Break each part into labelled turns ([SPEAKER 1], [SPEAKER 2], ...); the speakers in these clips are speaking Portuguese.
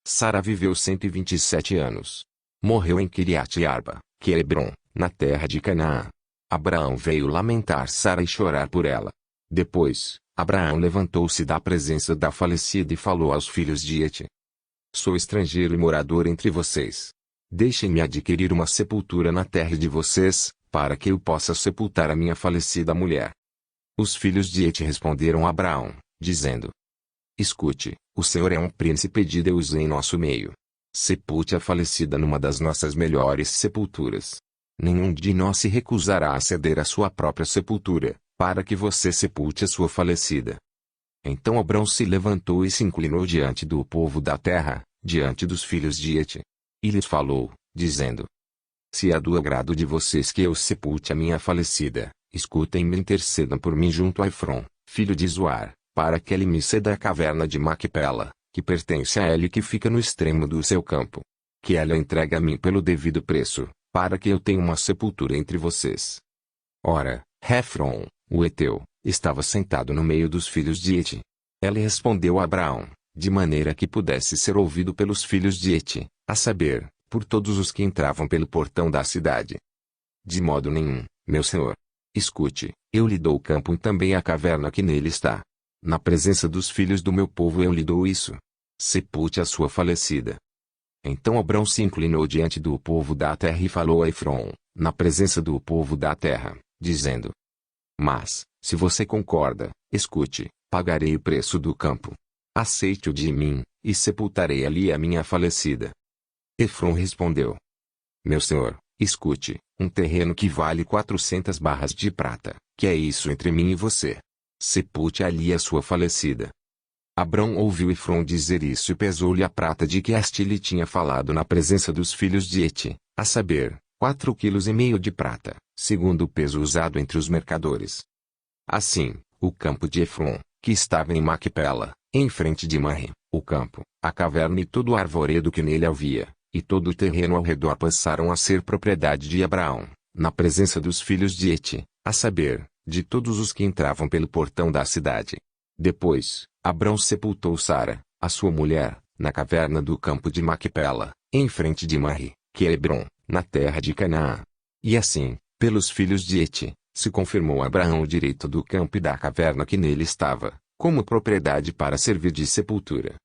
[SPEAKER 1] Sara viveu 127 anos. Morreu em Quiriate Arba, que é Hebron, na terra de Canaã. Abraão veio lamentar Sara e chorar por ela. Depois, Abraão levantou-se da presença da falecida e falou aos filhos de Et: Sou estrangeiro e morador entre vocês. Deixem-me adquirir uma sepultura na terra de vocês, para que eu possa sepultar a minha falecida mulher. Os filhos de Et responderam a Abraão, dizendo: Escute, o Senhor é um príncipe de Deus em nosso meio. Sepulte a falecida numa das nossas melhores sepulturas. Nenhum de nós se recusará a ceder a sua própria sepultura, para que você sepulte a sua falecida. Então Abrão se levantou e se inclinou diante do povo da terra, diante dos filhos de Et. E lhes falou, dizendo: Se é do agrado de vocês que eu sepulte a minha falecida, escutem-me e intercedam por mim junto a Efron, filho de Zoar, para que ele me ceda a caverna de Macpela, que pertence a ele e que fica no extremo do seu campo. Que ela entregue a mim pelo devido preço, para que eu tenha uma sepultura entre vocês. Ora, Efron, o heteu, estava sentado no meio dos filhos de Et. Ela respondeu a Abraão, de maneira que pudesse ser ouvido pelos filhos de Et, a saber, por todos os que entravam pelo portão da cidade. De modo nenhum, meu senhor. Escute, eu lhe dou o campo e também a caverna que nele está. Na presença dos filhos do meu povo eu lhe dou isso. Sepulte a sua falecida. Então Abrão se inclinou diante do povo da terra e falou a Efron, na presença do povo da terra, dizendo: Mas, se você concorda, escute, pagarei o preço do campo. Aceite-o de mim, e sepultarei ali a minha falecida. Efron respondeu: Meu senhor, escute, um terreno que vale 400 barras de prata, que é isso entre mim e você. Sepulte ali a sua falecida. Abrão ouviu Efron dizer isso e pesou-lhe a prata de que este lhe tinha falado na presença dos filhos de Et, a saber, 4,5 quilos de prata, segundo o peso usado entre os mercadores. Assim, o campo de Efron, que estava em Macpela, em frente de Mamre, o campo, a caverna e todo o arvoredo que nele havia, e todo o terreno ao redor passaram a ser propriedade de Abraão, na presença dos filhos de Et, a saber, de todos os que entravam pelo portão da cidade. Depois, Abrão sepultou Sara, a sua mulher, na caverna do campo de Macpela, em frente de Mamre, que é Hebron, na terra de Canaã. E assim, pelos filhos de Et, se confirmou a Abraão o direito do campo e da caverna que nele estava, como propriedade para servir de sepultura.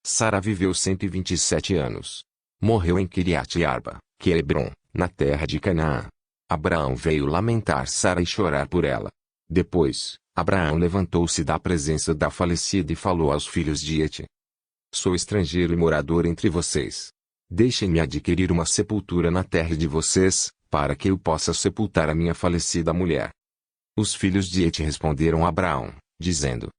[SPEAKER 1] Sara viveu 127 anos. Morreu em Quiriate Arba, que é Hebron, na terra de Canaã. Abraão veio lamentar Sara e chorar por ela. Depois, Abraão levantou-se da presença da falecida e falou aos filhos de Et: Sou estrangeiro e morador entre vocês. Deixem-me adquirir uma sepultura na terra de vocês, para que eu possa sepultar a minha falecida mulher. Os filhos de Et responderam a Abraão, dizendo: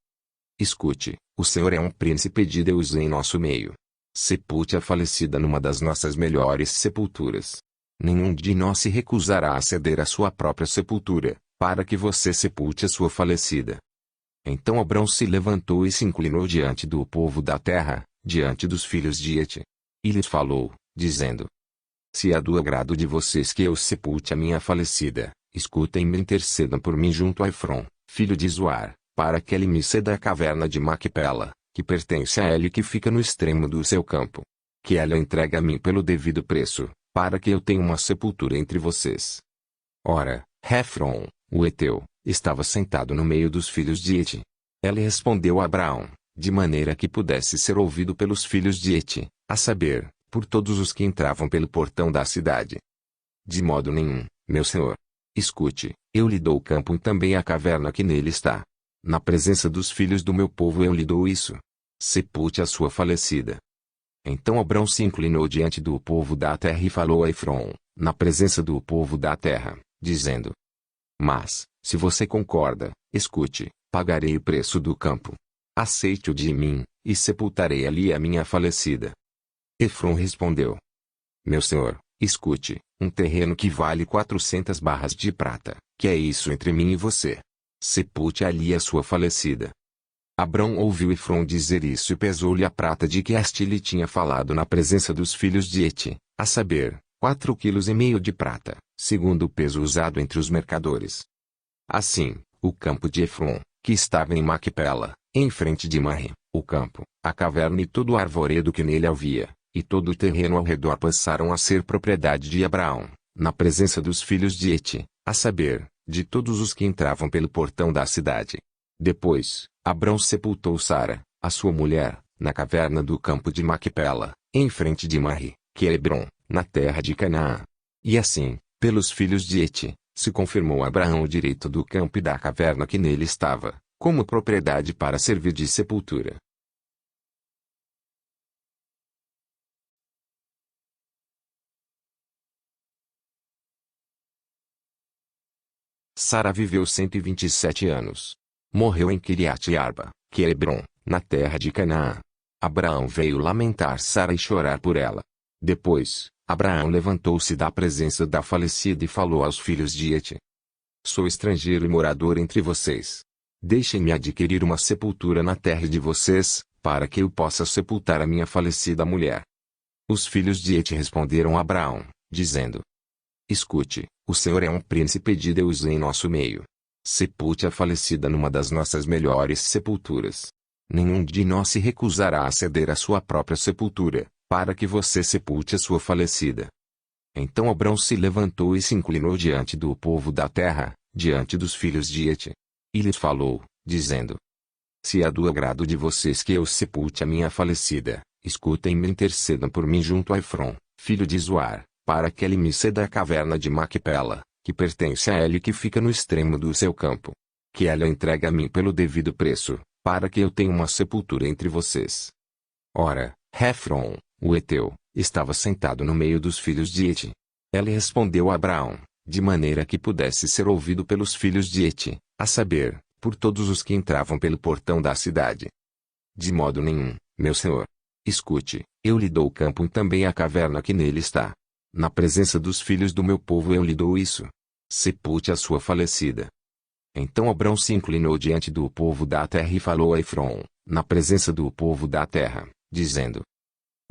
[SPEAKER 1] Escute, o Senhor é um príncipe de Deus em nosso meio. Sepulte a falecida numa das nossas melhores sepulturas. Nenhum de nós se recusará a ceder a sua própria sepultura, para que você sepulte a sua falecida. Então Abrão se levantou e se inclinou diante do povo da terra, diante dos filhos de Et. E lhes falou, dizendo: Se é do agrado de vocês que eu sepulte a minha falecida, escutem-me e intercedam por mim junto a Efron, filho de Zoar, para que ele me ceda a caverna de Macpela, que pertence a ele e que fica no extremo do seu campo. Que ela entregue a mim pelo devido preço, para que eu tenha uma sepultura entre vocês. Ora, Efron, o heteu, estava sentado no meio dos filhos de Et. Ela respondeu a Abraão, de maneira que pudesse ser ouvido pelos filhos de Et, a saber, por todos os que entravam pelo portão da cidade. De modo nenhum, meu senhor. Escute, eu lhe dou o campo e também a caverna que nele está. Na presença dos filhos do meu povo eu lhe dou isso. Sepulte a sua falecida. Então Abrão se inclinou diante do povo da terra e falou a Efron, na presença do povo da terra, dizendo: Mas, se você concorda, escute, pagarei o preço do campo. Aceite-o de mim, e sepultarei ali a minha falecida. Efron respondeu: Meu senhor, escute, um terreno que vale 400 barras de prata, que é isso entre mim e você. Sepulte ali a sua falecida. Abrão ouviu Efron dizer isso e pesou-lhe a prata de que este lhe tinha falado na presença dos filhos de Et, a saber, 4,5 quilos de prata, segundo o peso usado entre os mercadores. Assim, o campo de Efron, que estava em Macpela, em frente de Mamre, o campo, a caverna e todo o arvoredo que nele havia, e todo o terreno ao redor passaram a ser propriedade de Abraão, na presença dos filhos de Hete, a saber, de todos os que entravam pelo portão da cidade. Depois, Abrão sepultou Sara, a sua mulher, na caverna do campo de Macpela, em frente de Mamre, que é Hebrom, na terra de Canaã. E assim, pelos filhos de Hete, se confirmou a Abraão o direito do campo e da caverna que nele estava, como propriedade para servir de sepultura. Sara viveu 127 anos. Morreu em Quiriate-Arba, que é Hebrom, na terra de Canaã. Abraão veio lamentar Sara e chorar por ela. Depois, Abraão levantou-se da presença da falecida e falou aos filhos de Hete: Sou estrangeiro e morador entre vocês. Deixem-me adquirir uma sepultura na terra de vocês, para que eu possa sepultar a minha falecida mulher. Os filhos de Hete responderam a Abraão, dizendo: Escute, o Senhor é um príncipe de Deus em nosso meio. Sepulte a falecida numa das nossas melhores sepulturas. Nenhum de nós se recusará a ceder a sua própria sepultura, para que você sepulte a sua falecida. Então Abrão se levantou e se inclinou diante do povo da terra, diante dos filhos de Hete. E lhes falou, dizendo: Se é do agrado de vocês que eu sepulte a minha falecida, escutem-me e intercedam por mim junto a Efron, filho de Zoar, para que ele me ceda a caverna de Macpela, que pertence a ele e que fica no extremo do seu campo. Que ela entregue a mim pelo devido preço, para que eu tenha uma sepultura entre vocês. Ora, Efron, o heteu, estava sentado no meio dos filhos de Hete. Ela respondeu a Abraão, de maneira que pudesse ser ouvido pelos filhos de Hete, a saber, por todos os que entravam pelo portão da cidade. De modo nenhum, meu senhor. Escute, eu lhe dou o campo e também a caverna que nele está. Na presença dos filhos do meu povo eu lhe dou isso. Sepulte a sua falecida. Então Abrão se inclinou diante do povo da terra e falou a Efron, na presença do povo da terra, dizendo: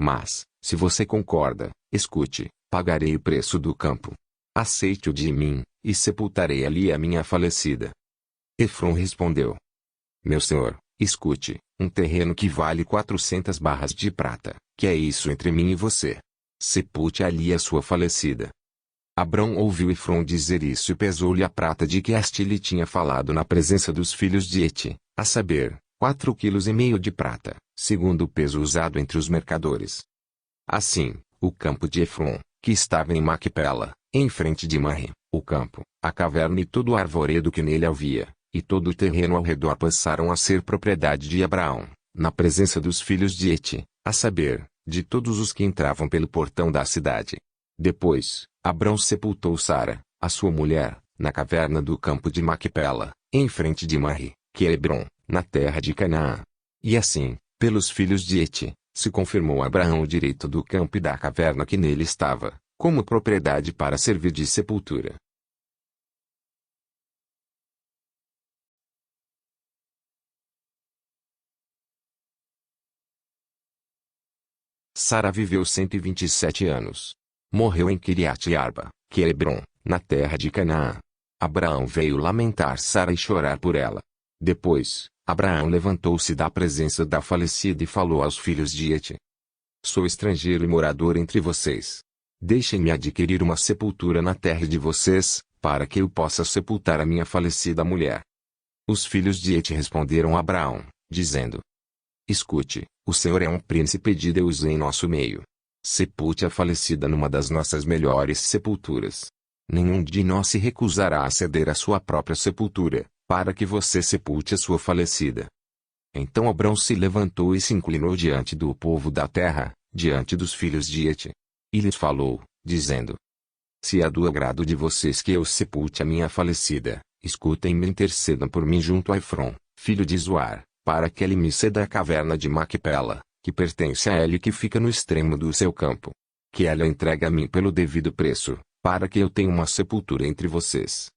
[SPEAKER 1] Mas, se você concorda, escute, pagarei o preço do campo. Aceite-o de mim, e sepultarei ali a minha falecida. Efron respondeu: Meu senhor, escute, um terreno que vale 400 barras de prata, que é isso entre mim e você. Sepulte ali a sua falecida. Abrão ouviu Efron dizer isso e pesou-lhe a prata de que este lhe tinha falado na presença dos filhos de Hete, a saber, 4,5 kg de prata, segundo o peso usado entre os mercadores. Assim, o campo de Efron, que estava em Macpela, em frente de Mamre, o campo, a caverna e todo o arvoredo que nele havia, e todo o terreno ao redor passaram a ser propriedade de Abraão, na presença dos filhos de Hete, a saber, de todos os que entravam pelo portão da cidade. Depois, Abrão sepultou Sara, a sua mulher, na caverna do campo de Macpela, em frente de Mamre, que é Hebrom, na terra de Canaã. E assim, pelos filhos de Hete, se confirmou a Abraão o direito do campo e da caverna que nele estava, como propriedade para servir de sepultura. Sara viveu 127 anos. Morreu em Quiriate-Arba, que é Hebrom, na terra de Canaã. Abraão veio lamentar Sara e chorar por ela. Depois, Abraão levantou-se da presença da falecida e falou aos filhos de Hete: Sou estrangeiro e morador entre vocês. Deixem-me adquirir uma sepultura na terra de vocês, para que eu possa sepultar a minha falecida mulher. Os filhos de Hete responderam a Abraão, dizendo: Escute, o Senhor é um príncipe de Deus em nosso meio. Sepulte a falecida numa das nossas melhores sepulturas. Nenhum de nós se recusará a ceder a sua própria sepultura, para que você sepulte a sua falecida. Então Abrão se levantou e se inclinou diante do povo da terra, diante dos filhos de Hete. E lhes falou, dizendo: Se é do agrado de vocês que eu sepulte a minha falecida, escutem-me e intercedam por mim junto a Efron, filho de Zoar, para que ele me ceda a caverna de Macpela, que pertence a ele e que fica no extremo do seu campo. Que ela entregue a mim pelo devido preço, para que eu tenha uma sepultura entre vocês.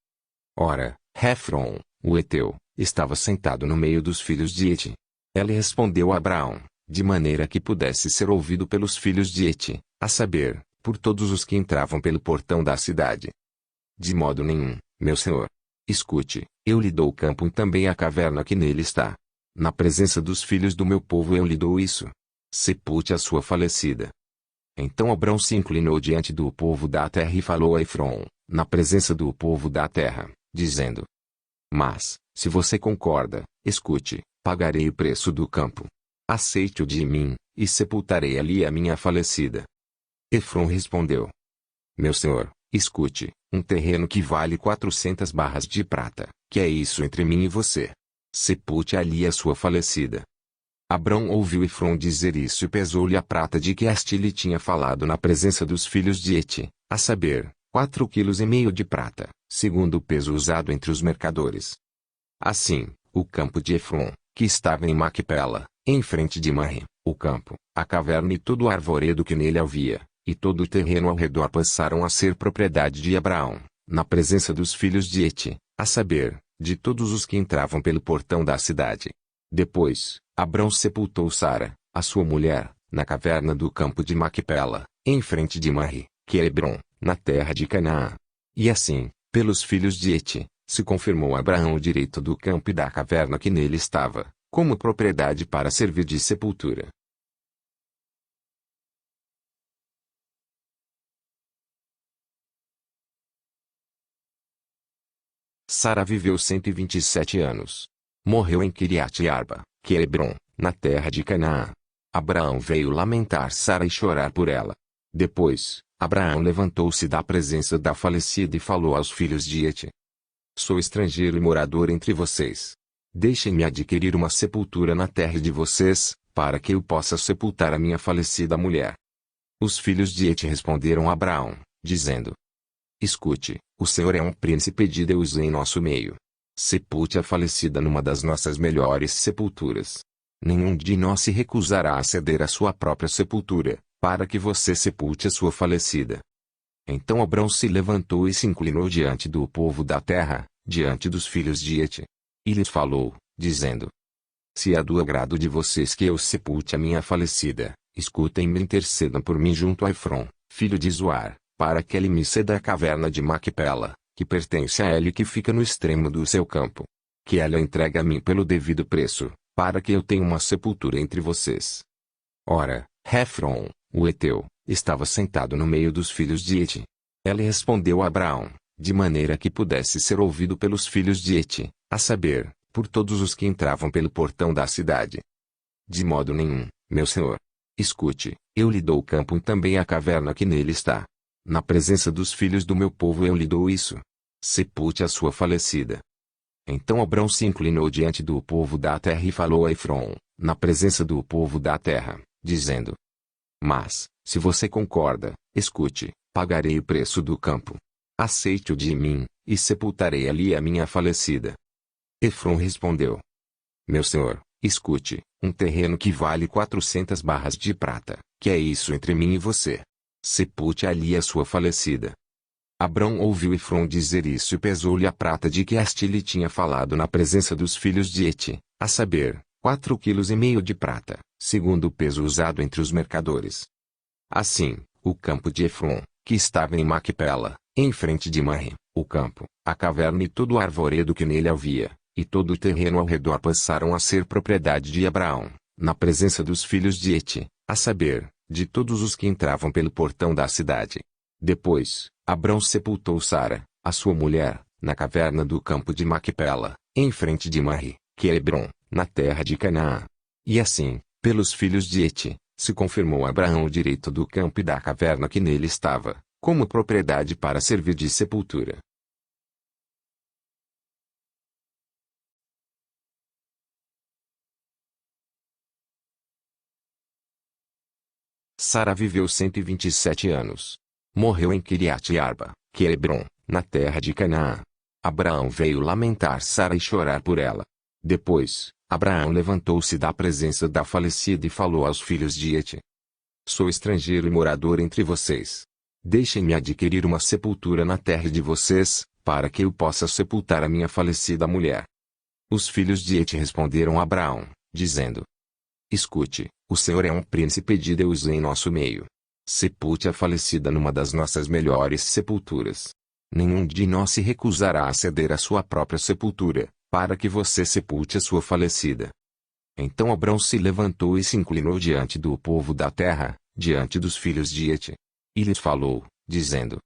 [SPEAKER 1] Ora, Efron, o heteu, estava sentado no meio dos filhos de Hete. Ela respondeu a Abraão, de maneira que pudesse ser ouvido pelos filhos de Hete, a saber, por todos os que entravam pelo portão da cidade. De modo nenhum, meu senhor. Escute, eu lhe dou o campo e também a caverna que nele está. Na presença dos filhos do meu povo eu lhe dou isso. Sepulte a sua falecida. Então Abrão se inclinou diante do povo da terra e falou a Efron, na presença do povo da terra, dizendo: Mas, se você concorda, escute, pagarei o preço do campo. Aceite-o de mim, e sepultarei ali a minha falecida. Efron respondeu: Meu senhor, escute, um terreno que vale 400 barras de prata, que é isso entre mim e você. Sepulte ali a sua falecida. Abrão ouviu Efron dizer isso e pesou-lhe a prata de que este lhe tinha falado na presença dos filhos de Heti, a saber, 4,5 kg de prata, segundo o peso usado entre os mercadores. Assim, o campo de Efron, que estava em Macpela, em frente de Mamre, o campo, a caverna e todo o arvoredo que nele havia, e todo o terreno ao redor passaram a ser propriedade de Abraão, na presença dos filhos de Heti, a saber, de todos os que entravam pelo portão da cidade. Depois, Abrão sepultou Sara, a sua mulher, na caverna do campo de Macpela, em frente de Mamre, que é Hebrom, na terra de Canaã. E assim, pelos filhos de Heti, se confirmou a Abraão o direito do campo e da caverna que nele estava, como propriedade para servir de sepultura. Sara viveu 127 anos. Morreu em Quiriate-Arba, que é Hebrom, na terra de Canaã. Abraão veio lamentar Sara e chorar por ela. Depois, Abraão levantou-se da presença da falecida e falou aos filhos de Heti: Sou estrangeiro e morador entre vocês. Deixem-me adquirir uma sepultura na terra de vocês, para que eu possa sepultar a minha falecida mulher. Os filhos de Heti responderam a Abraão, dizendo: Escute, o Senhor é um príncipe de Deus em nosso meio. Sepulte a falecida numa das nossas melhores sepulturas. Nenhum de nós se recusará a ceder a sua própria sepultura, para que você sepulte a sua falecida. Então Abrão se levantou e se inclinou diante do povo da terra, diante dos filhos de Heti. E lhes falou, dizendo: Se é do agrado de vocês que eu sepulte a minha falecida, escutem-me e intercedam por mim junto a Efron, filho de Zoar, para que ele me ceda a caverna de Macpela, que pertence a ele e que fica no extremo do seu campo. Que ela entregue a mim pelo devido preço, para que eu tenha uma sepultura entre vocês. Ora, Efron, o heteu, estava sentado no meio dos filhos de Heti. Ela respondeu a Abraão, de maneira que pudesse ser ouvido pelos filhos de Heti, a saber, por todos os que entravam pelo portão da cidade. De modo nenhum, meu senhor. Escute, eu lhe dou o campo e também a caverna que nele está. Na presença dos filhos do meu povo eu lhe dou isso. Sepulte a sua falecida. Então Abrão se inclinou diante do povo da terra e falou a Efron, na presença do povo da terra, dizendo: Mas, se você concorda, escute, pagarei o preço do campo. Aceite-o de mim, e sepultarei ali a minha falecida. Efron respondeu: Meu senhor, escute, um terreno que vale 400 barras de prata, que é isso entre mim e você. Sepulte ali a sua falecida. Abrão ouviu Efron dizer isso e pesou-lhe a prata de que este lhe tinha falado na presença dos filhos de Heti, a saber, 4,5 kg de prata, segundo o peso usado entre os mercadores. Assim, o campo de Efron, que estava em Macpela, em frente de Mamre, o campo, a caverna e todo o arvoredo que nele havia, e todo o terreno ao redor passaram a ser propriedade de Abraão, na presença dos filhos de Heti, a saber, de todos os que entravam pelo portão da cidade. Depois, Abrão sepultou Sara, a sua mulher, na caverna do campo de Macpela, em frente de Mamre, que é Hebrom, na terra de Canaã. E assim, pelos filhos de Heti, se confirmou a Abraão o direito do campo e da caverna que nele estava, como propriedade para servir de sepultura. Sara viveu 127 anos. Morreu em Quiriate-Arba, que é Hebrom, na terra de Canaã. Abraão veio lamentar Sara e chorar por ela. Depois, Abraão levantou-se da presença da falecida e falou aos filhos de Heti: Sou estrangeiro e morador entre vocês. Deixem-me adquirir uma sepultura na terra de vocês, para que eu possa sepultar a minha falecida mulher. Os filhos de Heti responderam a Abraão, dizendo: Escute, o Senhor é um príncipe de Deus em nosso meio. Sepulte a falecida numa das nossas melhores sepulturas. Nenhum de nós se recusará a ceder a sua própria sepultura, para que você sepulte a sua falecida. Então Abrão se levantou e se inclinou diante do povo da terra, diante dos filhos de Et. E lhes falou, dizendo: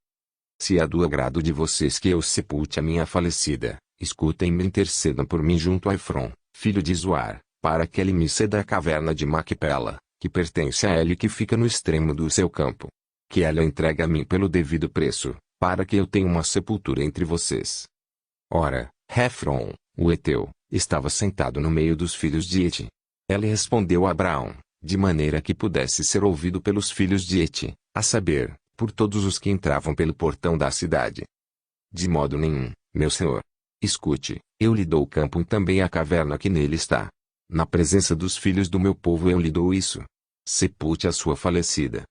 [SPEAKER 1] Se é do agrado de vocês que eu sepulte a minha falecida, escutem-me e intercedam por mim junto a Efron, filho de Zoar, para que ele me ceda a caverna de Macpela, que pertence a ele e que fica no extremo do seu campo. Que ela entregue a mim pelo devido preço, para que eu tenha uma sepultura entre vocês. Ora, Efron, o heteu, estava sentado no meio dos filhos de Et. Ele respondeu a Abraão, de maneira que pudesse ser ouvido pelos filhos de Et, a saber, por todos os que entravam pelo portão da cidade. De modo nenhum, meu senhor. Escute, eu lhe dou o campo e também a caverna que nele está. Na presença dos filhos do meu povo eu lhe dou isso. Sepulte a sua falecida.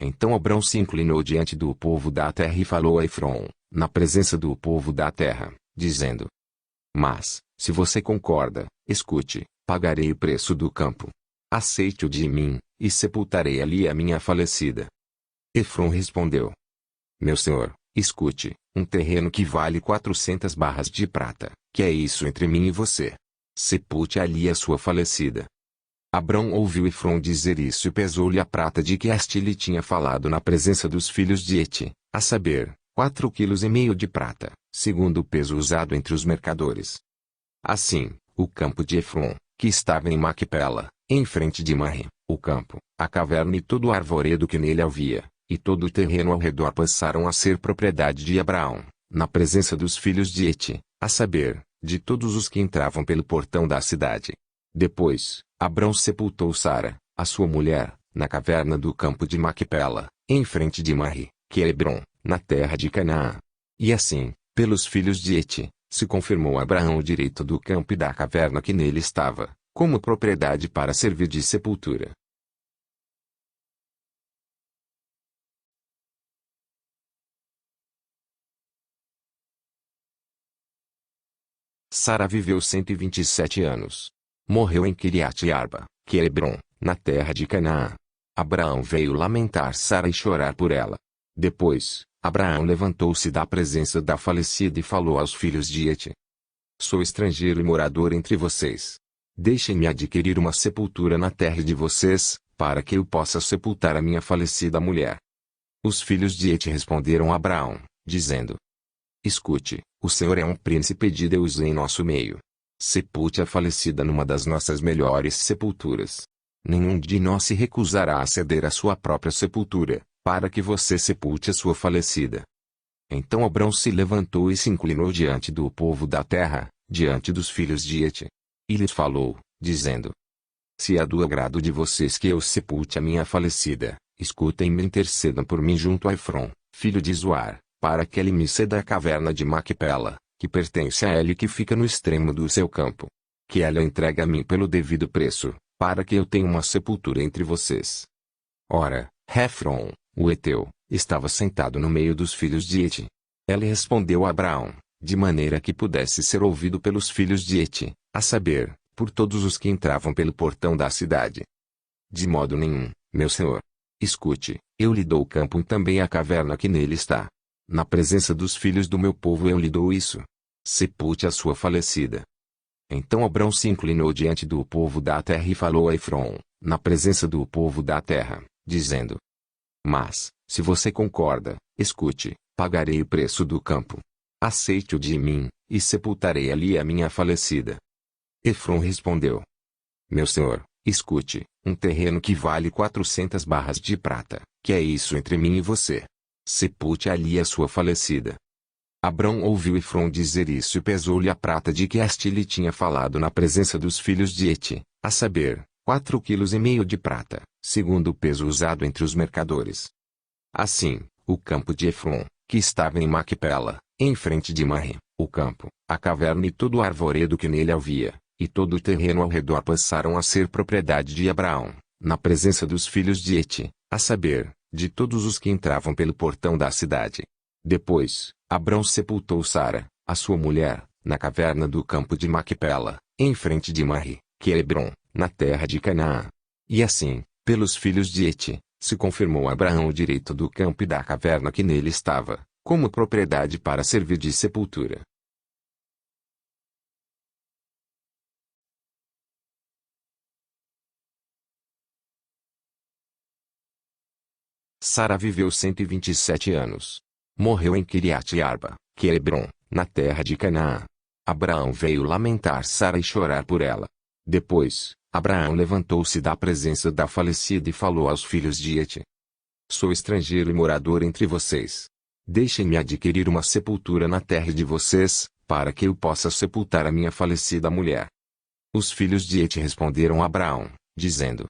[SPEAKER 1] Então Abrão se inclinou diante do povo da terra e falou a Efron, na presença do povo da terra, dizendo: Mas, se você concorda, escute, pagarei o preço do campo. Aceite-o de mim, e sepultarei ali a minha falecida. Efron respondeu: Meu senhor, escute, um terreno que vale 400 barras de prata, que é isso entre mim e você. Sepulte ali a sua falecida. Abrão ouviu Efron dizer isso e pesou-lhe a prata de que este lhe tinha falado na presença dos filhos de Et, a saber, 4,5 quilos de prata, segundo o peso usado entre os mercadores. Assim, o campo de Efron, que estava em Macpela, em frente de Mamre, o campo, a caverna e todo o arvoredo que nele havia, e todo o terreno ao redor passaram a ser propriedade de Abraão, na presença dos filhos de Et, a saber, de todos os que entravam pelo portão da cidade. Depois, Abrão sepultou Sara, a sua mulher, na caverna do campo de Macpela, em frente de Mamre, que é Hebron, na terra de Canaã. E assim, pelos filhos de Et, se confirmou a Abraão o direito do campo e da caverna que nele estava, como propriedade para servir de sepultura. Sara viveu 127 anos. Morreu em Quiriate-Arba, que é Hebron, na terra de Canaã. Abraão veio lamentar Sara e chorar por ela. Depois, Abraão levantou-se da presença da falecida e falou aos filhos de Et: Sou estrangeiro e morador entre vocês. Deixem-me adquirir uma sepultura na terra de vocês, para que eu possa sepultar a minha falecida mulher. Os filhos de Et responderam a Abraão, dizendo: Escute, o Senhor é um príncipe de Deus em nosso meio. Sepulte a falecida numa das nossas melhores sepulturas. Nenhum de nós se recusará a ceder a sua própria sepultura, para que você sepulte a sua falecida. Então Abrão se levantou e se inclinou diante do povo da terra, diante dos filhos de Et. E lhes falou, dizendo: Se é do agrado de vocês que eu sepulte a minha falecida, escutem-me e intercedam por mim junto a Efron, filho de Zoar, para que ele me ceda a caverna de Macpela, que pertence a ele e que fica no extremo do seu campo. Que ela entregue a mim pelo devido preço, para que eu tenha uma sepultura entre vocês. Ora, Efron, o heteu, estava sentado no meio dos filhos de Et. Ele respondeu a Abraão, de maneira que pudesse ser ouvido pelos filhos de Et, a saber, por todos os que entravam pelo portão da cidade. De modo nenhum, meu senhor. Escute, eu lhe dou o campo e também a caverna que nele está. Na presença dos filhos do meu povo eu lhe dou isso. Sepulte a sua falecida. Então Abrão se inclinou diante do povo da terra e falou a Efron, na presença do povo da terra, dizendo: Mas, se você concorda, escute, pagarei o preço do campo. Aceite-o de mim, e sepultarei ali a minha falecida. Efron respondeu: Meu senhor, escute, um terreno que vale 400 barras de prata, que é isso entre mim e você. Sepulte ali a sua falecida. Abrão ouviu Efron dizer isso e pesou-lhe a prata de que este lhe tinha falado na presença dos filhos de Et, a saber, 4,5 quilos de prata, segundo o peso usado entre os mercadores. Assim, o campo de Efron, que estava em Macpela, em frente de Mamre, o campo, a caverna e todo o arvoredo que nele havia, e todo o terreno ao redor passaram a ser propriedade de Abraão, na presença dos filhos de Et, a saber, de todos os que entravam pelo portão da cidade. Depois, Abrão sepultou Sara, a sua mulher, na caverna do campo de Macpela, em frente de Mamre, que é Hebron, na terra de Canaã. E assim, pelos filhos de Et, se confirmou a Abraão o direito do campo e da caverna que nele estava, como propriedade para servir de sepultura. Sara viveu 127 anos. Morreu em Kiriat Arba, que é Hebron, na terra de Canaã. Abraão veio lamentar Sara e chorar por ela. Depois, Abraão levantou-se da presença da falecida e falou aos filhos de Et: Sou estrangeiro e morador entre vocês. Deixem-me adquirir uma sepultura na terra de vocês, para que eu possa sepultar a minha falecida mulher. Os filhos de Et responderam a Abraão, dizendo: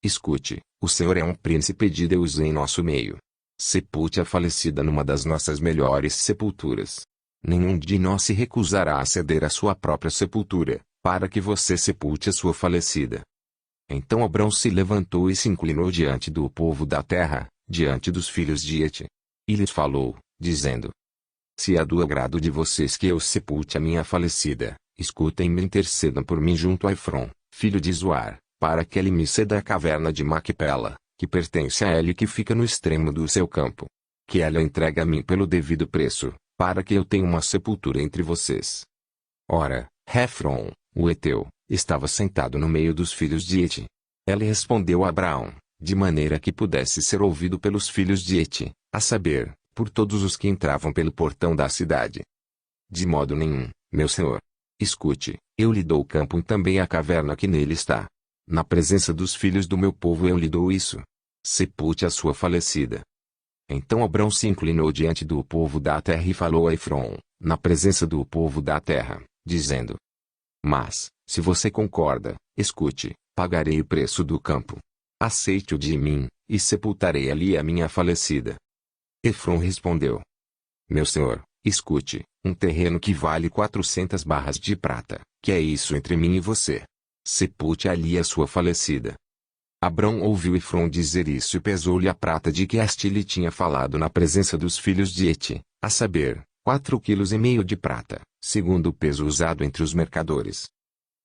[SPEAKER 1] Escute, o Senhor é um príncipe de Deus em nosso meio. Sepulte a falecida numa das nossas melhores sepulturas. Nenhum de nós se recusará a ceder a sua própria sepultura, para que você sepulte a sua falecida. Então Abrão se levantou e se inclinou diante do povo da terra, diante dos filhos de Et. E lhes falou, dizendo: Se é do agrado de vocês que eu sepulte a minha falecida, escutem-me e intercedam por mim junto a Efron, filho de Zoar, para que ele me ceda a caverna de Macpela, que pertence a ele e que fica no extremo do seu campo. Que ela entregue a mim pelo devido preço, para que eu tenha uma sepultura entre vocês. Ora, Efron, o heteu, estava sentado no meio dos filhos de Et. Ela respondeu a Abraão, de maneira que pudesse ser ouvido pelos filhos de Et, a saber, por todos os que entravam pelo portão da cidade. De modo nenhum, meu senhor. Escute, eu lhe dou o campo e também a caverna que nele está. Na presença dos filhos do meu povo eu lhe dou isso. Sepulte a sua falecida. Então Abrão se inclinou diante do povo da terra e falou a Efron, na presença do povo da terra, dizendo: Mas, se você concorda, escute, pagarei o preço do campo. Aceite-o de mim, e sepultarei ali a minha falecida. Efron respondeu: Meu senhor, escute, um terreno que vale 400 barras de prata, que é isso entre mim e você. Sepulte ali a sua falecida. Abrão ouviu Efron dizer isso e pesou-lhe a prata de que este lhe tinha falado na presença dos filhos de Et, a saber, 4,5 kg de prata, segundo o peso usado entre os mercadores.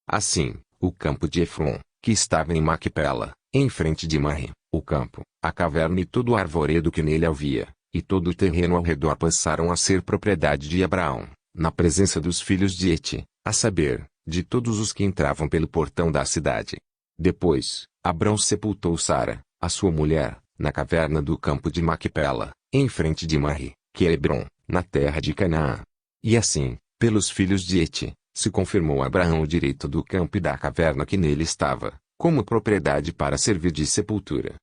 [SPEAKER 1] Assim, o campo de Efron, que estava em Macpela, em frente de Mamre, o campo, a caverna e todo o arvoredo que nele havia, e todo o terreno ao redor passaram a ser propriedade de Abraão, na presença dos filhos de Et, a saber, de todos os que entravam pelo portão da cidade. Depois, Abrão sepultou Sara, a sua mulher, na caverna do campo de Macpela, em frente de Mamre, que é Hebron, na terra de Canaã. E assim, pelos filhos de Et, se confirmou a Abraão o direito do campo e da caverna que nele estava, como propriedade para servir de sepultura.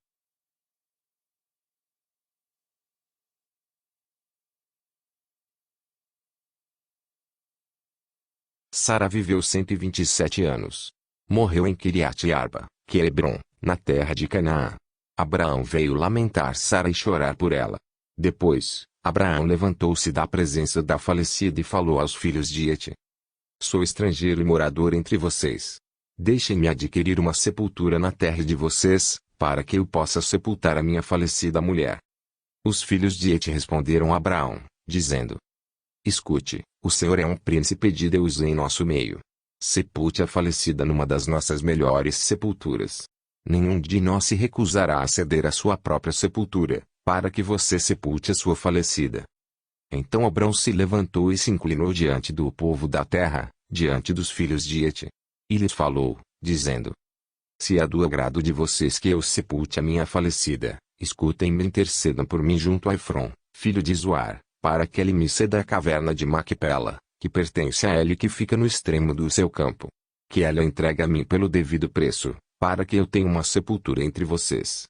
[SPEAKER 1] Sara viveu 127 anos. Morreu em Kiriat Arba, que é Hebron, na terra de Canaã. Abraão veio lamentar Sara e chorar por ela. Depois, Abraão levantou-se da presença da falecida e falou aos filhos de Et: Sou estrangeiro e morador entre vocês. Deixem-me adquirir uma sepultura na terra de vocês, para que eu possa sepultar a minha falecida mulher. Os filhos de Et responderam a Abraão, dizendo: Escute, o Senhor é um príncipe de Deus em nosso meio. Sepulte a falecida numa das nossas melhores sepulturas. Nenhum de nós se recusará a ceder a sua própria sepultura, para que você sepulte a sua falecida. Então Abrão se levantou e se inclinou diante do povo da terra, diante dos filhos de Et. E lhes falou, dizendo: Se é do agrado de vocês que eu sepulte a minha falecida, escutem-me e intercedam por mim junto a Efron, filho de Zoar, para que ele me ceda a caverna de Macpela, que pertence a ele e que fica no extremo do seu campo. Que ela entregue a mim pelo devido preço, para que eu tenha uma sepultura entre vocês.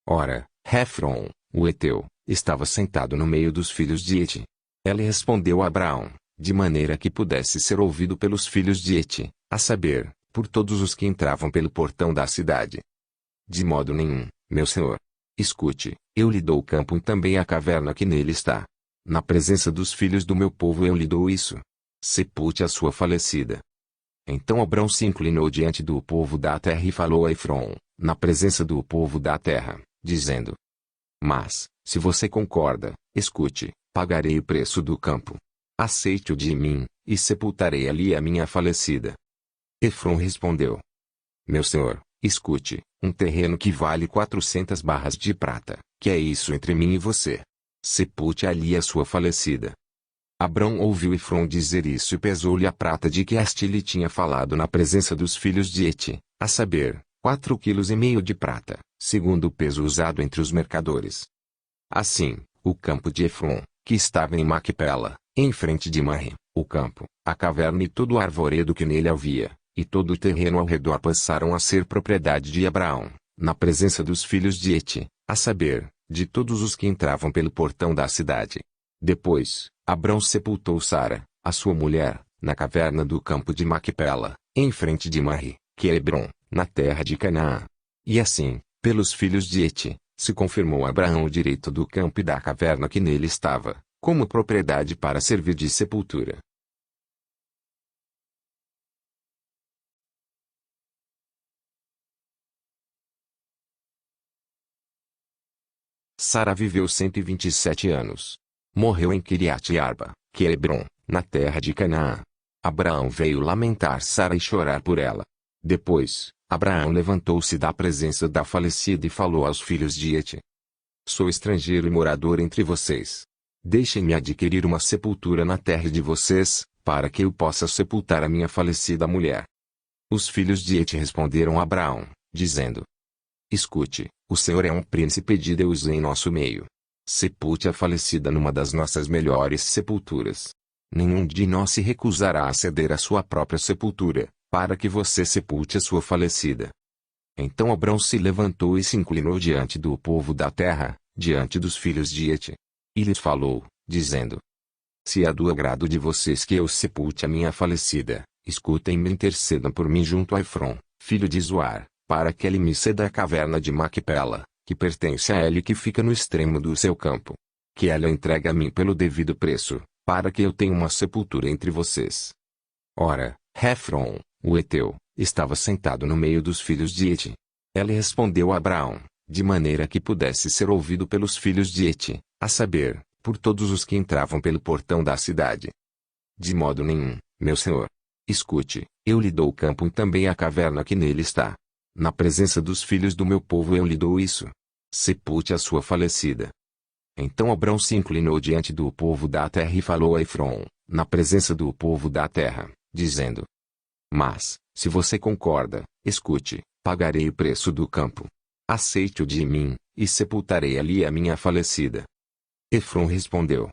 [SPEAKER 1] Ora, Efron, o heteu, estava sentado no meio dos filhos de Et. Ela respondeu a Abraão, de maneira que pudesse ser ouvido pelos filhos de Et, a saber, por todos os que entravam pelo portão da cidade. De modo nenhum, meu senhor. Escute, eu lhe dou o campo e também a caverna que nele está. Na presença dos filhos do meu povo eu lhe dou isso. Sepulte a sua falecida. Então Abrão se inclinou diante do povo da terra e falou a Efron, na presença do povo da terra, dizendo: Mas, se você concorda, escute, pagarei o preço do campo. Aceite-o de mim, e sepultarei ali a minha falecida. Efron respondeu: Meu senhor, escute, um terreno que vale 400 barras de prata, que é isso entre mim e você. sepulte ali a sua falecida. Abrão ouviu Efron dizer isso e pesou-lhe a prata de que este lhe tinha falado na presença dos filhos de Heti, a saber, 4,5 kg de prata, segundo o peso usado entre os mercadores. Assim, o campo de Efron, que estava em Macpela, em frente de Mamre, o campo, a caverna e todo o arvoredo que nele havia, e todo o terreno ao redor passaram a ser propriedade de Abraão, na presença dos filhos de Heti, a saber, de todos os que entravam pelo portão da cidade. Depois, Abrão sepultou Sara, a sua mulher, na caverna do campo de Macpela, em frente de Mamre, que é Hebrom, na terra de Canaã. E assim, pelos filhos de Heti, se confirmou a Abraão o direito do campo e da caverna que nele estava, como propriedade para servir de sepultura. Sara viveu 127 anos. Morreu em Quiriate-Arba, que é Hebrom, na terra de Canaã. Abraão veio lamentar Sara e chorar por ela. Depois, Abraão levantou-se da presença da falecida e falou aos filhos de Heti: Sou estrangeiro e morador entre vocês. Deixem-me adquirir uma sepultura na terra de vocês, para que eu possa sepultar a minha falecida mulher. Os filhos de Heti responderam a Abraão, dizendo: Escute, o Senhor é um príncipe de Deus em nosso meio. Sepulte a falecida numa das nossas melhores sepulturas. Nenhum de nós se recusará a ceder a sua própria sepultura, para que você sepulte a sua falecida. Então Abrão se levantou e se inclinou diante do povo da terra, diante dos filhos de Heti. E lhes falou, dizendo: Se é do agrado de vocês que eu sepulte a minha falecida, escutem-me e intercedam por mim junto a Efron, filho de Zoar, para que ele me ceda a caverna de Macpela, que pertence a ele e que fica no extremo do seu campo. Que ela entregue a mim pelo devido preço, para que eu tenha uma sepultura entre vocês. Ora, Efron, o heteu, estava sentado no meio dos filhos de Heti. Ela respondeu a Abraão, de maneira que pudesse ser ouvido pelos filhos de Heti, a saber, por todos os que entravam pelo portão da cidade. De modo nenhum, meu senhor. Escute, eu lhe dou o campo e também a caverna que nele está. Na presença dos filhos do meu povo eu lhe dou isso. Sepulte a sua falecida. Então Abrão se inclinou diante do povo da terra e falou a Efron, na presença do povo da terra, dizendo: Mas, se você concorda, escute, pagarei o preço do campo. Aceite-o de mim, e sepultarei ali a minha falecida. Efron respondeu: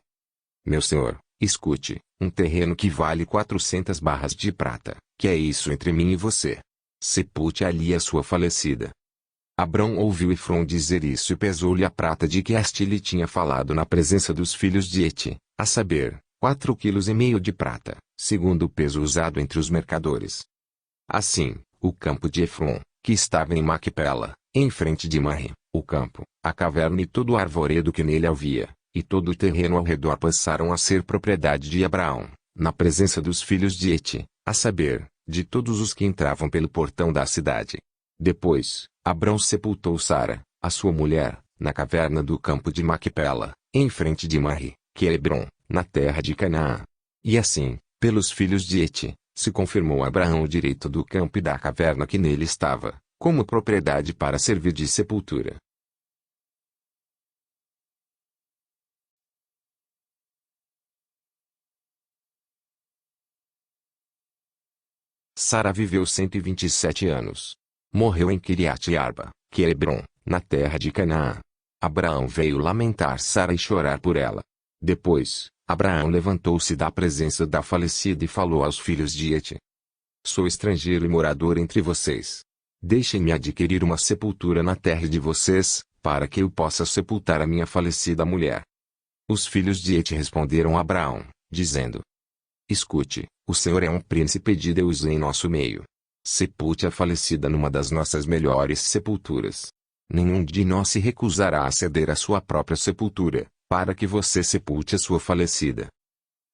[SPEAKER 1] Meu senhor, escute, um terreno que vale 400 barras de prata, que é isso entre mim e você. Sepulte ali a sua falecida. Abrão ouviu Efron dizer isso e pesou-lhe a prata de que este lhe tinha falado na presença dos filhos de Heti, a saber, 4,5 kg de prata, segundo o peso usado entre os mercadores. Assim, o campo de Efron, que estava em Macpela, em frente de Mamre, o campo, a caverna e todo o arvoredo que nele havia, e todo o terreno ao redor passaram a ser propriedade de Abraão, na presença dos filhos de Heti, a saber, de todos os que entravam pelo portão da cidade. Depois, Abrão sepultou Sara, a sua mulher, na caverna do campo de Macpela, em frente de Mamre, que é Hebrom, na terra de Canaã. E assim, pelos filhos de Heti, se confirmou a Abraão o direito do campo e da caverna que nele estava, como propriedade para servir de sepultura. Sara viveu 127 anos. Morreu em Quiriate-Arba, que é Hebrom, na terra de Canaã. Abraão veio lamentar Sara e chorar por ela. Depois, Abraão levantou-se da presença da falecida e falou aos filhos de Heti: Sou estrangeiro e morador entre vocês. Deixem-me adquirir uma sepultura na terra de vocês, para que eu possa sepultar a minha falecida mulher. Os filhos de Heti responderam a Abraão, dizendo: Escute, o Senhor é um príncipe de Deus em nosso meio. Sepulte a falecida numa das nossas melhores sepulturas. Nenhum de nós se recusará a ceder a sua própria sepultura, para que você sepulte a sua falecida.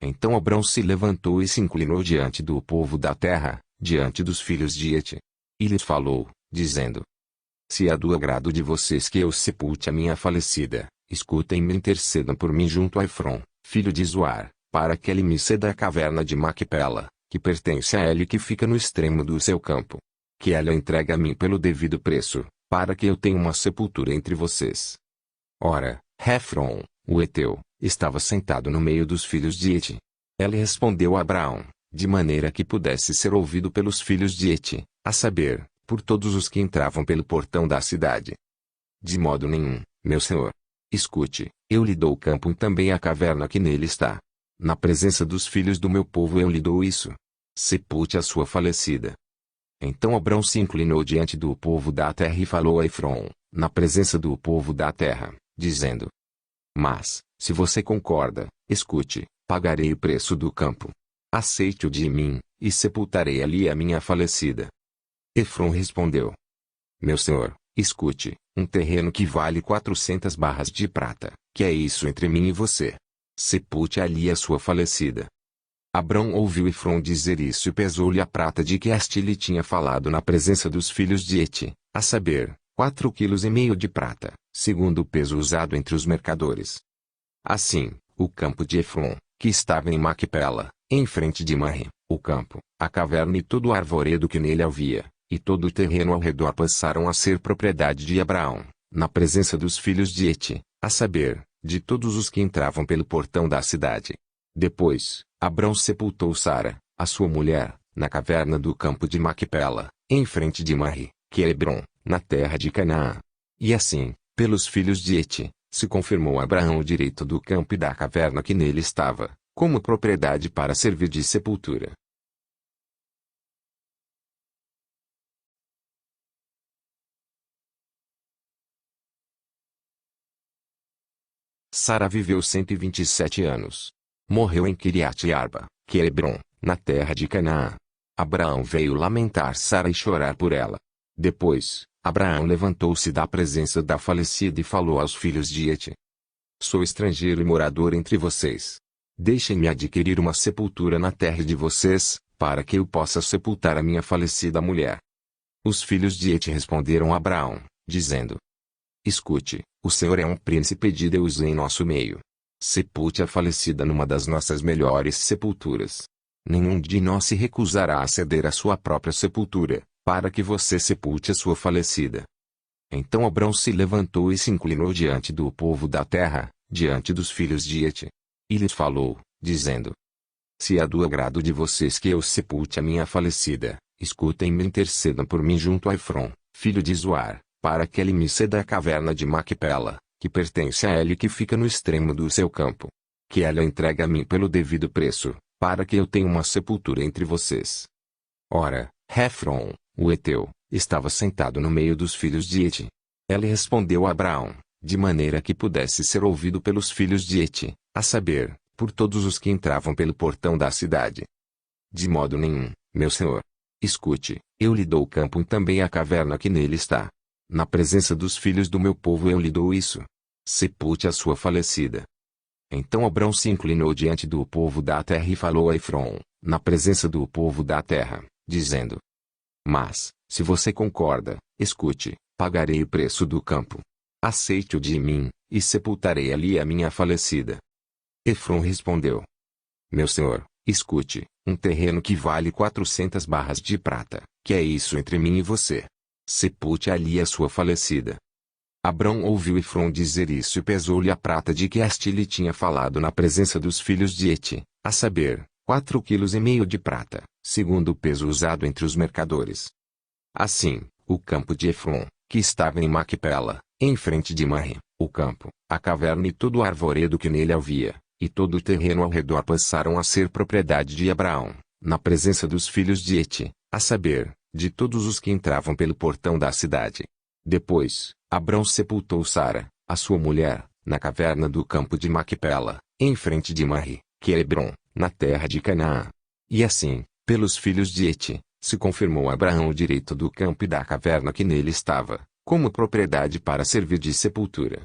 [SPEAKER 1] Então Abrão se levantou e se inclinou diante do povo da terra, diante dos filhos de Heti. E lhes falou, dizendo: Se é do agrado de vocês que eu sepulte a minha falecida, escutem-me e intercedam por mim junto a Efron, filho de Zoar, para que ele me ceda a caverna de Macpela, que pertence a ele e que fica no extremo do seu campo. Que ela entregue a mim pelo devido preço, para que eu tenha uma sepultura entre vocês. Ora, Efron, o heteu, estava sentado no meio dos filhos de Hete. Ele respondeu a Abraão, de maneira que pudesse ser ouvido pelos filhos de Hete, a saber, por todos os que entravam pelo portão da cidade. De modo nenhum, meu senhor. Escute, eu lhe dou o campo e também a caverna que nele está. Na presença dos filhos do meu povo eu lhe dou isso. Sepulte a sua falecida. Então Abrão se inclinou diante do povo da terra e falou a Efron, na presença do povo da terra, dizendo: Mas, se você concorda, escute, pagarei o preço do campo. Aceite-o de mim, e sepultarei ali a minha falecida. Efron respondeu: Meu senhor, escute, um terreno que vale 400 barras de prata, que é isso entre mim e você. Sepulte ali a sua falecida. Abrão ouviu Efron dizer isso e pesou-lhe a prata de que este lhe tinha falado na presença dos filhos de Hete, a saber, 4,5 quilos de prata, segundo o peso usado entre os mercadores. Assim, o campo de Efron, que estava em Macpela, em frente de Mamre, o campo, a caverna e todo o arvoredo que nele havia, e todo o terreno ao redor passaram a ser propriedade de Abraão, na presença dos filhos de Hete, a saber, de todos os que entravam pelo portão da cidade. Depois, Abrão sepultou Sara, a sua mulher, na caverna do campo de Macpela, em frente de Mamre, que é Hebrom, na terra de Canaã. E assim, pelos filhos de Hete, se confirmou a Abraão o direito do campo e da caverna que nele estava, como propriedade para servir de sepultura. Sara viveu 127 anos. Morreu em Quiriate-Arba, que é Hebrom, na terra de Canaã. Abraão veio lamentar Sara e chorar por ela. Depois, Abraão levantou-se da presença da falecida e falou aos filhos de Hete: Sou estrangeiro e morador entre vocês. Deixem-me adquirir uma sepultura na terra de vocês, para que eu possa sepultar a minha falecida mulher. Os filhos de Hete responderam a Abraão, dizendo: Escute, o Senhor é um príncipe de Deus em nosso meio. Sepulte a falecida numa das nossas melhores sepulturas. Nenhum de nós se recusará a ceder a sua própria sepultura, para que você sepulte a sua falecida. Então Abrão se levantou e se inclinou diante do povo da terra, diante dos filhos de Hete. E lhes falou, dizendo: Se é do agrado de vocês que eu sepulte a minha falecida, escutem-me e intercedam por mim junto a Efron, filho de Zoar, para que ele me ceda a caverna de Macpela, que pertence a ele e que fica no extremo do seu campo. Que ela entregue a mim pelo devido preço, para que eu tenha uma sepultura entre vocês. Ora, Efron, o heteu, estava sentado no meio dos filhos de Hete. Ele respondeu a Abraão, de maneira que pudesse ser ouvido pelos filhos de Hete, a saber, por todos os que entravam pelo portão da cidade. De modo nenhum, meu senhor. Escute, eu lhe dou o campo e também a caverna que nele está. Na presença dos filhos do meu povo eu lhe dou isso. Sepulte a sua falecida. Então Abrão se inclinou diante do povo da terra e falou a Efron, na presença do povo da terra, dizendo: Mas, se você concorda, escute, pagarei o preço do campo. Aceite-o de mim, e sepultarei ali a minha falecida. Efron respondeu: Meu senhor, escute, um terreno que vale 400 barras de prata, que é isso entre mim e você. Sepulte ali a sua falecida. Abrão ouviu Efron dizer isso e pesou-lhe a prata de que este lhe tinha falado na presença dos filhos de Hete, a saber, 4,5 quilos de prata, segundo o peso usado entre os mercadores. Assim, o campo de Efron, que estava em Macpela, em frente de Mamre, o campo, a caverna e todo o arvoredo que nele havia, e todo o terreno ao redor passaram a ser propriedade de Abraão, na presença dos filhos de Hete, a saber, de todos os que entravam pelo portão da cidade. Depois, Abrão sepultou Sara, a sua mulher, na caverna do campo de Macpela, em frente de Mamre, que é Hebrom, na terra de Canaã. E assim, pelos filhos de Hete, se confirmou a Abraão o direito do campo e da caverna que nele estava, como propriedade para servir de sepultura.